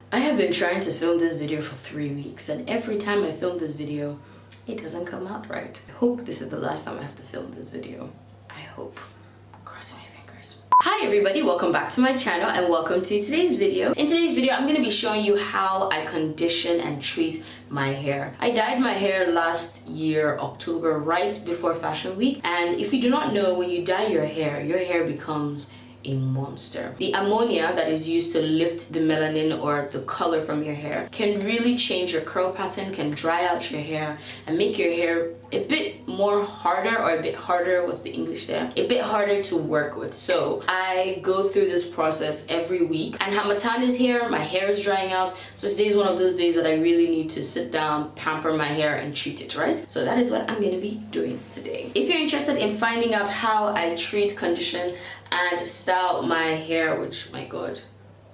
I have been trying to film this video for 3 weeks, and every time I film this video, it doesn't come out right. I hope this is the last time I have to film this video. I hope. Crossing my fingers. Hi everybody, welcome back to my channel and welcome to today's video. In today's video, I'm going to be showing you how I condition and treat my hair. I dyed my hair last year, October, right before Fashion Week. And if you do not know, when you dye your hair becomes a monster. The ammonia that is used to lift the melanin or the color from your hair can really change your curl pattern, can dry out your hair and make your hair a bit more harder, or a bit harder, what's the English there? A bit harder to work with. So I go through this process every week, and Hamatan is here, my hair is drying out, so today is one of those days that I really need to sit down, pamper my hair and treat it, right? So that is what I'm going to be doing today. If you're interested in finding out how I treat, condition and style my hair, which, my god,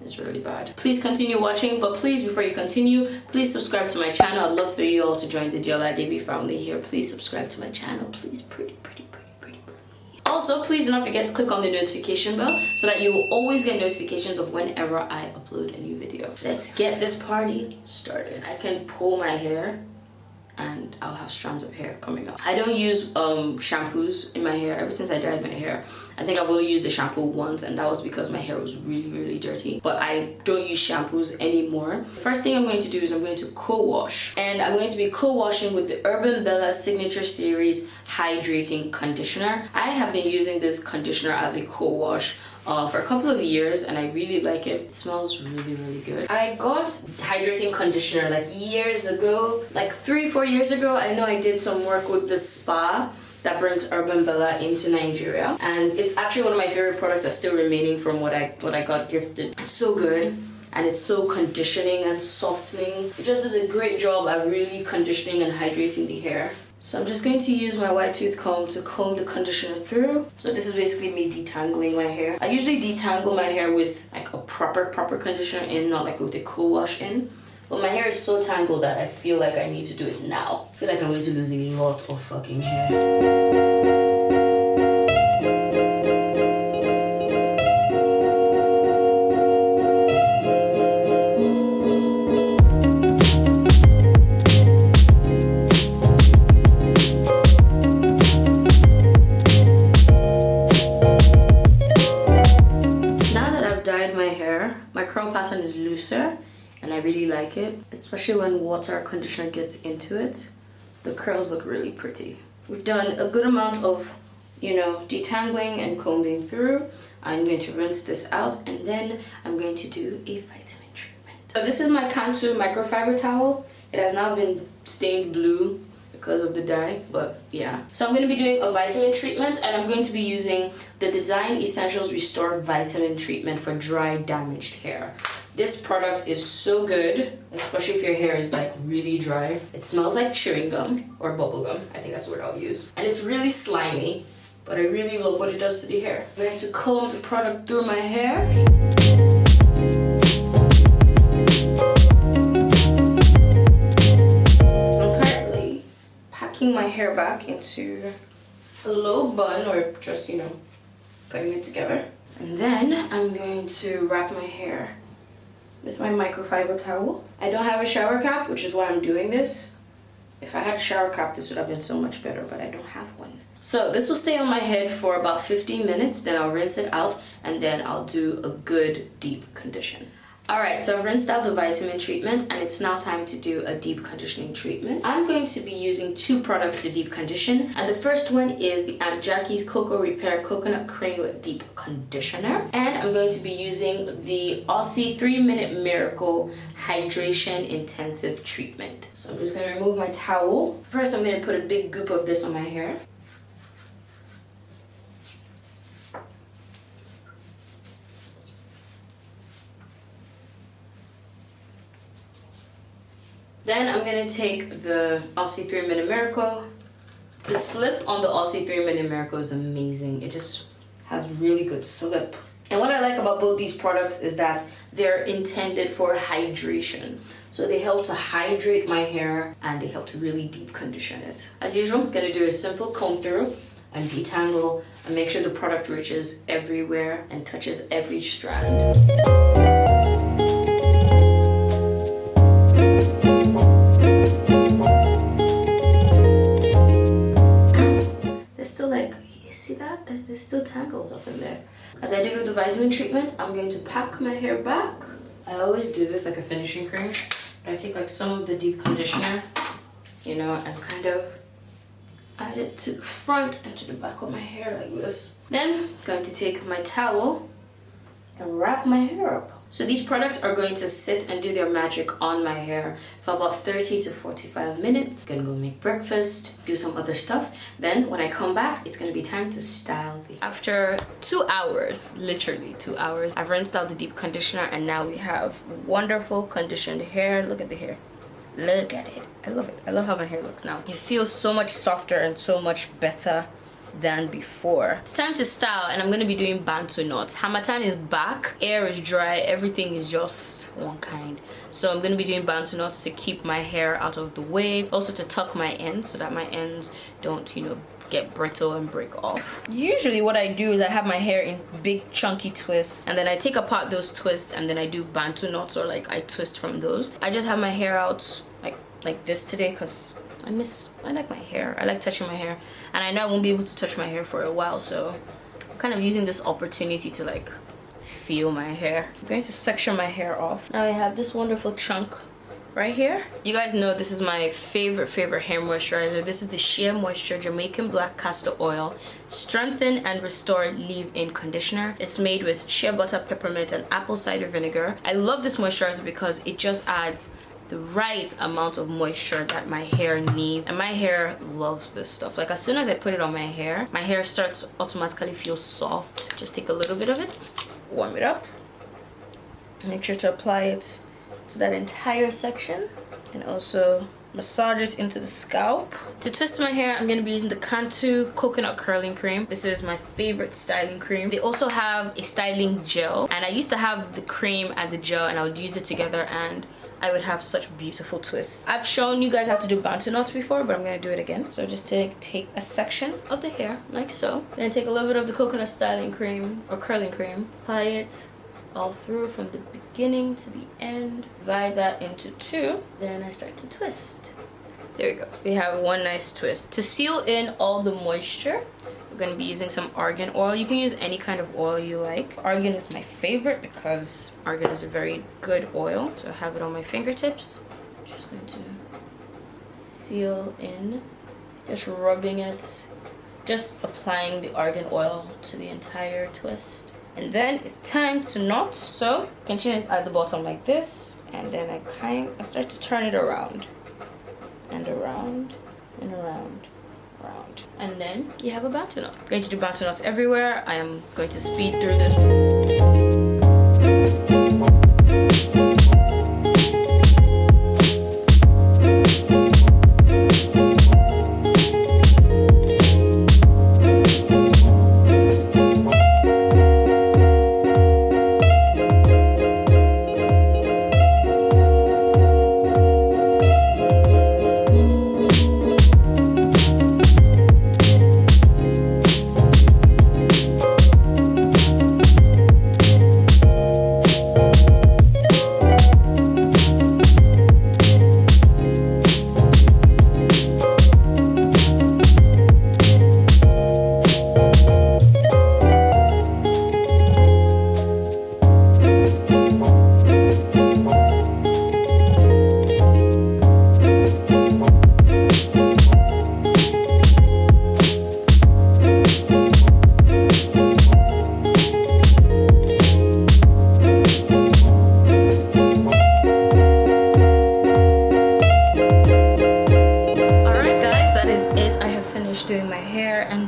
is really bad, please continue watching. But please, before you continue, please subscribe to my channel. I'd love for you all to join the Deola Adebiyi family here. Please subscribe to my channel, please. Pretty please. Also, please do not forget to click on the notification bell so that you will always get notifications of whenever I upload a new video. Let's get this party started. I can pull my hair and I'll have strands of hair coming out. I don't use shampoos in my hair. Ever since I dyed my hair, I think I've only used the shampoo once, and that was because my hair was really dirty. But I don't use shampoos anymore. First thing I'm going to do is I'm going to co-wash, and I'm going to be co-washing with the UrbanBella Signature Series Hydrating Conditioner. I have been using this conditioner as a co-wash for a couple of years, and I really like it. It smells really good. I got hydrating conditioner like years ago, like 3-4 years ago. I know I did some work with the spa that brings UrbanBella into Nigeria, and it's actually one of my favorite products that's still remaining from what I got gifted. It's so good, and it's so conditioning and softening. It just does a great job at really conditioning and hydrating the hair. So I'm just going to use my white tooth comb to comb the conditioner through. So this is basically me detangling my hair. I usually detangle my hair with like a proper conditioner in, not like with a co-wash in. But my hair is so tangled that I feel like I need to do it now. I feel like I'm going to lose a lot of fucking hair. My curl pattern is looser and I really like it, especially when water conditioner gets into it. The curls look really pretty. We've done a good amount of, detangling and combing through. I'm going to rinse this out, and then I'm going to do a vitamin treatment. So this is my Cantu microfiber towel. It has now been stained blue because of the dye, but yeah. So I'm going to be doing a vitamin treatment, and I'm going to be using the Design Essentials Restore Vitamin Treatment for dry, damaged hair. This product is so good, especially if your hair is like really dry. It smells like chewing gum or bubble gum. I think that's the word I'll use. And it's really slimy, but I really love what it does to the hair. I'm going to comb the product through my hair. My hair back into a low bun, or just putting it together, and then I'm going to wrap my hair with my microfiber towel. I don't have a shower cap, which is why I'm doing this. If I had a shower cap, this would have been so much better, but I don't have one. So this will stay on my head for about 15 minutes, then I'll rinse it out, and then I'll do a good deep condition. Alright, so I've rinsed out the vitamin treatment, and it's now time to do a deep conditioning treatment. I'm going to be using 2 products to deep condition, and the first one is the Aunt Jackie's Coco Repair Coconut Cream Deep Conditioner, and I'm going to be using the Aussie 3-Minute Miracle Hydration Intensive Treatment. So I'm just going to remove my towel. First, I'm going to put a big goop of this on my hair. Then I'm going to take the Aussie 3-Minute Miracle. The slip on the Aussie 3-Minute Miracle is amazing. It just has really good slip. And what I like about both these products is that they're intended for hydration. So they help to hydrate my hair, and they help to really deep condition it. As usual, I'm going to do a simple comb through and detangle and make sure the product reaches everywhere and touches every strand. the Vaseline treatment, I'm going to pack my hair back. I always do this like a finishing cream. I take like some of the deep conditioner, you know, and kind of add it to the front and to the back of my hair like this. Then I'm going to take my towel and wrap my hair up. So these products are going to sit and do their magic on my hair for about 30 to 45 minutes. I'm gonna go make breakfast, do some other stuff. Then when I come back, it's gonna be time to style the hair. After 2 hours, literally 2 hours, I've rinsed out the deep conditioner and now we have wonderful conditioned hair. Look at the hair. Look at it. I love it. I love how my hair looks now. It feels so much softer and so much better than before. It's time to style and I'm gonna be doing bantu knots. Harmattan is back, air is dry, everything is just one kind. So I'm gonna be doing bantu knots to keep my hair out of the way, also to tuck my ends so that my ends don't, you know, get brittle and break off. Usually what I do is I have my hair in big chunky twists and then I take apart those twists and then I do bantu knots, or like I twist from those. I just have my hair out like this today because I like my hair. I like touching my hair and I know I won't be able to touch my hair for a while, so I'm kind of using this opportunity to like feel my hair. I'm going to section my hair off. Now I have this wonderful chunk right here. You guys know this is my favorite hair moisturizer. This is the Shea Moisture Jamaican Black Castor Oil Strengthen and Restore Leave-In Conditioner. It's made with shea butter, peppermint and apple cider vinegar. I love this moisturizer because it just adds the right amount of moisture that my hair needs, and my hair loves this stuff. Like as soon as I put it on my hair starts automatically feel soft. Just take a little bit of it, warm it up, make sure to apply it to that entire section and also massage it into the scalp. To twist my hair, I'm going to be using the Cantu coconut curling cream. This is my favorite styling cream. They also have a styling gel, and I used to have the cream and the gel and I would use it together and I would have such beautiful twists. I've shown you guys how to do bantu knots before, but I'm going to do it again. So just take a section of the hair like so, then take a little bit of the coconut styling cream or curling cream, apply it all through from the beginning to the end, divide that into 2, then I start to twist. There we go. We have one nice twist. To seal in all the moisture, we're going to be using some argan oil. You can use any kind of oil you like. Argan is my favorite because argan is a very good oil. So I have it on my fingertips. Just going to seal in, just rubbing it, just applying the argan oil to the entire twist. And then it's time to knot. So pinching it at the bottom like this, and then I start to turn it around and around and around. And then you have a bantu knot. I'm going to do bantu knots everywhere. I am going to speed through this.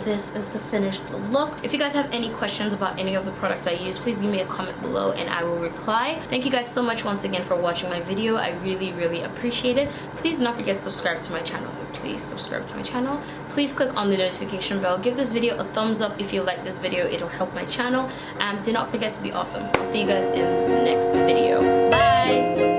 This is the finished look. If you guys have any questions about any of the products I use, please leave me a comment below and I will reply. Thank you guys so much once again for watching my video. I really appreciate it. Please do not forget to subscribe to my channel. Please subscribe to my channel. Please click on the notification bell. Give this video a thumbs up if you like this video. It'll help my channel. And do not forget to be awesome. I'll see you guys in the next video. Bye!